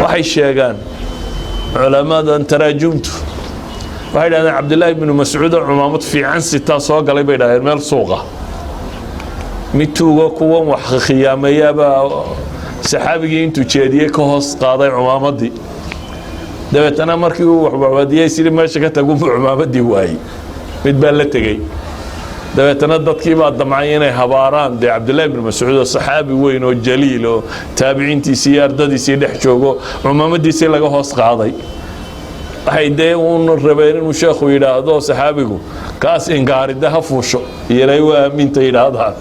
waxay sheegaan culamadan taraajumtu waxay dhahdeen Cabdullah ibn Mas'uud cumaamad fiican sitaa soo galay bay dhahdeen meel suuqa mituuga kuwan wax khiyaamayaba saxaabigii intuu jeediyay ka hoos qaaday cumaamadii dabeetana markii uu wax baadiyay sidii meesha ka tagu cumaamadii waayay mid baa la tagay dabeetana dadkii baa damcay inay habaaraan de Cabdullah ibn Mas'uud saxaabi weyn oo jaliil oo taabiciintiisii ardadiisii dhex joogo cumaamadiisii laga hoos qaaday waxay de uu rabeen inuu sheekhu yiraahdo saxaabigu kaas ingaarida ha fuusho yeelay waa aaminta yiraahdaa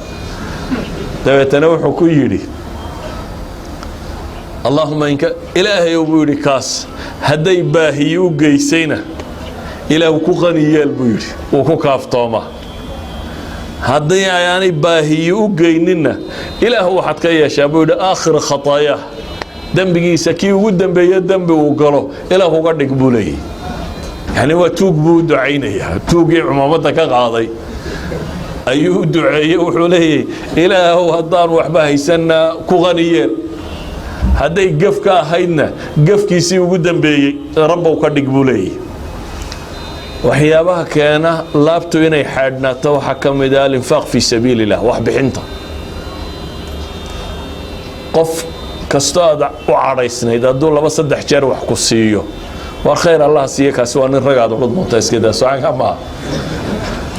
dabeetana wuxuu ku yiri Allahumma inka ilaahay uu yiri kaas haday baahiyo geysayna ilaahu ku qaniyeel buu yiri oo ku kaaftooma haddii ayaanay baahiyo u geynina ilaahu waxaad ka yeeshaa buu yidhi aakhir khataaya dembigiisa kii ugu dambeeya dembi uu galo ilaahu uga dhig buu leeyahay yani waa tuug buu ducaynayaa tuugii cumaamadda ka qaaday ayuu duceeyey wuxuu leeyahay ilaahu haddaan waxba haysanna ku qaniyeen hadday gaf ka ahaydna gafkiisii ugu dambeeyey rabbow ka dhig buu leeyahay waxyaabaha keena laabtu inay xaadhnaato waxa kamid ah infaaq fi sabiilillah wax bixinta qof kasto aad u caraysnayd aduu 2-3 jeer wax ku siiyo waa khayr Allah siiyo kaas waa nin ragaad u dhunta iskada soocan ma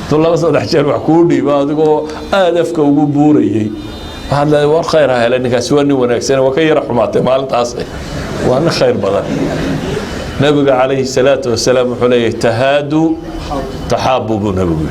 duu 2-3 jeer wax ku dhiiba adigoo aadafka ugu buurayay hada waa khayr helan kaas waa nin wanaagsan waa ka yar xumaatay maalintaas waa khayr badan نبي عليه الصلاة والسلام حليه تهادوا تحابوا نبي